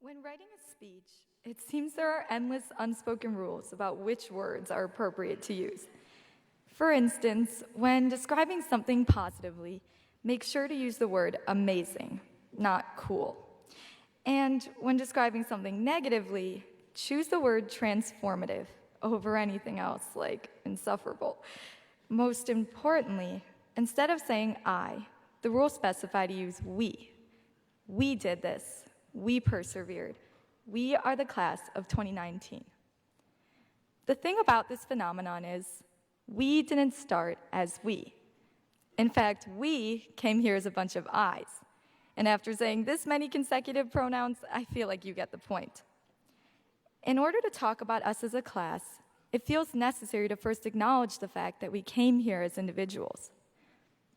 When writing a speech, it seems there are endless unspoken rules about which words are appropriate to use. For instance, when describing something positively, make sure to use the word amazing, not cool. And when describing something negatively, choose the word transformative over anything else like insufferable. Most importantly, instead of saying I, the rules specify to use we. We did this. We persevered. We are the class of 2019. The thing about this phenomenon is we didn't start as we. In fact, we came here as a bunch of I's. And after saying this many consecutive pronouns, I feel like you get the point. In order to talk about us as a class, it feels necessary to first acknowledge the fact that we came here as individuals.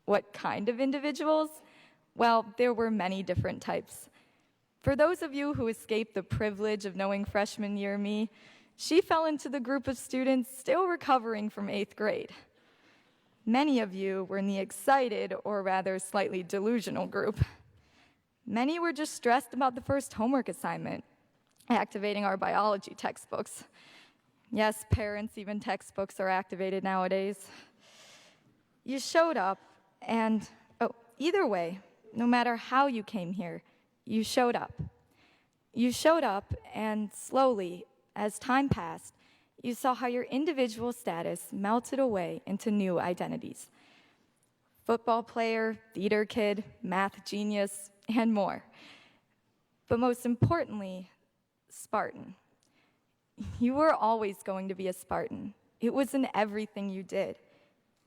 What kind of individuals? Well, there were many different types. For those of you who escaped the privilege of knowing freshman year me, she fell into the group of students still recovering from 8th grade. Many of you were in the excited, or rather slightly delusional group. Many were just stressed about the first homework assignment, activating our biology textbooks. Yes, parents, even textbooks are activated nowadays. You showed up, and either way, no matter how you came here, you showed up. You showed up, and slowly, as time passed, you saw how your individual status melted away into new identities. Football player, theater kid, math genius, and more. But most importantly, Spartan. You were always going to be a Spartan. It was in everything you did,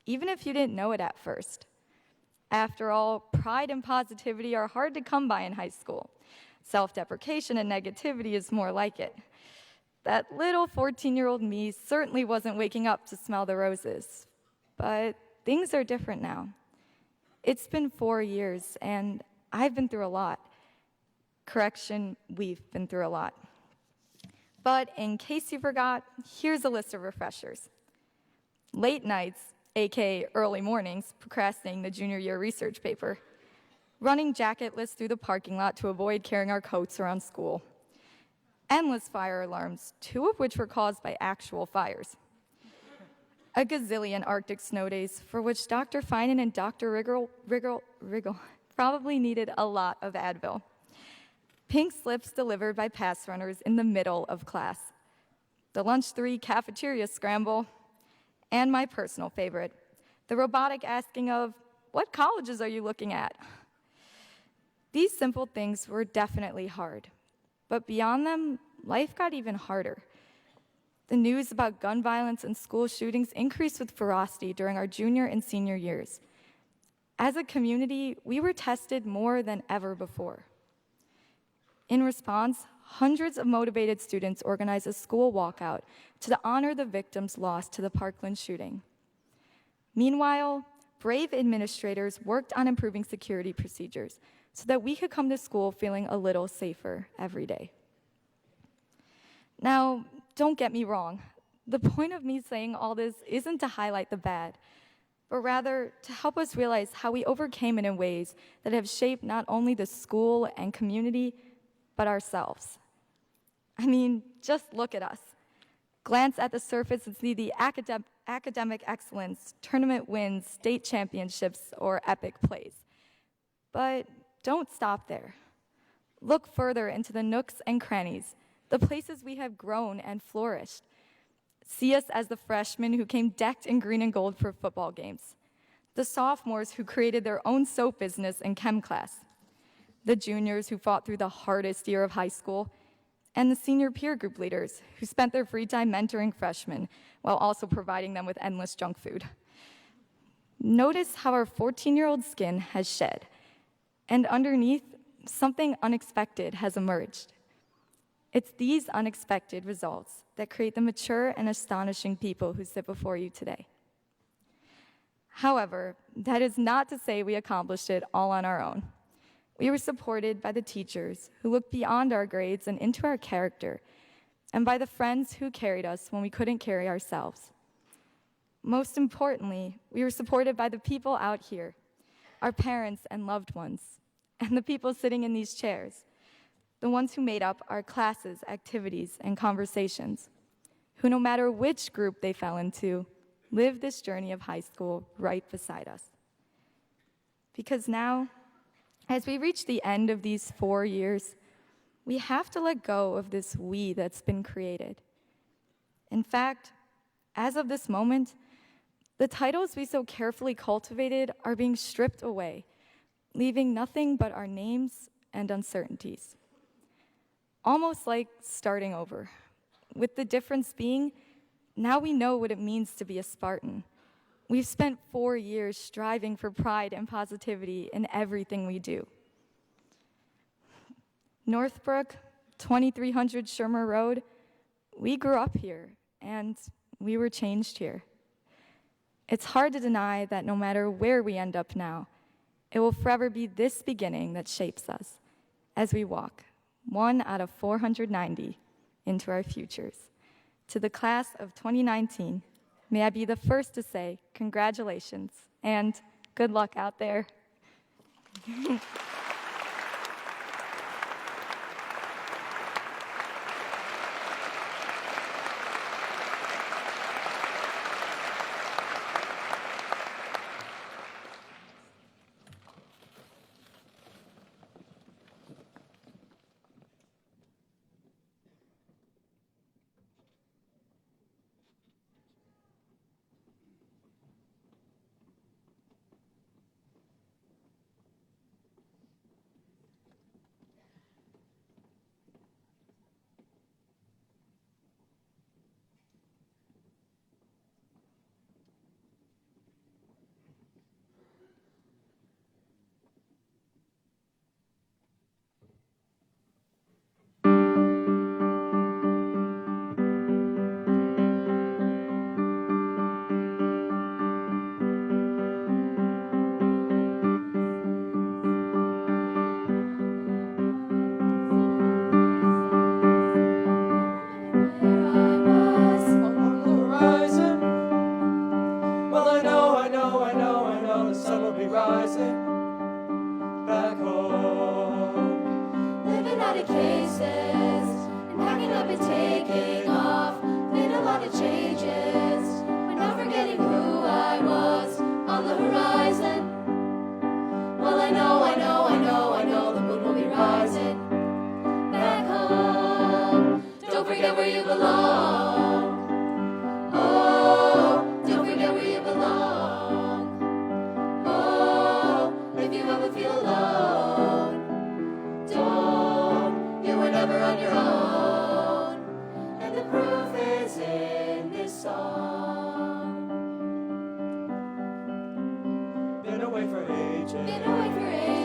even if you didn't know it at first. After all, pride and positivity are hard to come by in high school. Self-deprecation and negativity is more like it. That little 14-year-old me certainly wasn't waking up to smell the roses. But things are different now. It's been 4 years, and I've been through a lot. Correction, we've been through a lot. But in case you forgot, here's a list of refreshers. Late nights, aka early mornings, procrastinating the junior year research paper. Running jacketless through the parking lot to avoid carrying our coats around school. Endless fire alarms, 2 of which were caused by actual fires. A gazillion Arctic snow days for which Dr. Finan and Dr. Wriggle probably needed a lot of Advil. Pink slips delivered by pass runners in the middle of class. The lunch 3 cafeteria scramble. And my personal favorite, the robotic asking of, what colleges are you looking at? These simple things were definitely hard. But beyond them, life got even harder. The news about gun violence and school shootings increased with ferocity during our junior and senior years. As a community, we were tested more than ever before. In response, hundreds of motivated students organized a school walkout to honor the victims lost to the Parkland shooting. Meanwhile, brave administrators worked on improving security procedures so that we could come to school feeling a little safer every day. Now, don't get me wrong. The point of me saying all this isn't to highlight the bad, but rather to help us realize how we overcame it in ways that have shaped not only the school and community, but ourselves. I mean, just look at us. Glance at the surface and see the academic excellence, tournament wins, state championships, or epic plays. But don't stop there. Look further into the nooks and crannies, the places we have grown and flourished. See us as the freshmen who came decked in green and gold for football games, the sophomores who created their own soap business in chem class, the juniors who fought through the hardest year of high school, and the senior peer group leaders who spent their free time mentoring freshmen while also providing them with endless junk food. Notice how our 14-year-old skin has shed, and underneath, something unexpected has emerged. It's these unexpected results that create the mature and astonishing people who sit before you today. However, that is not to say we accomplished it all on our own. We were supported by the teachers who looked beyond our grades and into our character, and by the friends who carried us when we couldn't carry ourselves. Most importantly, we were supported by the people out here, our parents and loved ones, and the people sitting in these chairs. the ones who made up our classes, activities, and conversations, who no matter which group they fell into, lived this journey of high school right beside us. Because now, as we reach the end of these 4 years, we have to let go of this we that's been created. In fact, as of this moment, the titles we so carefully cultivated are being stripped away, leaving nothing but our names and uncertainties. Almost like starting over, with the difference being, now we know what it means to be a Spartan. We've spent 4 years striving for pride and positivity in everything we do. Northbrook, 2300 Shermer Road, we grew up here, and we were changed here. It's hard to deny that no matter where we end up now, it will forever be this beginning that shapes us as we walk, 1 out of 490, into our futures. To the class of 2019, may I be the first to say congratulations and good luck out there. Been away for ages.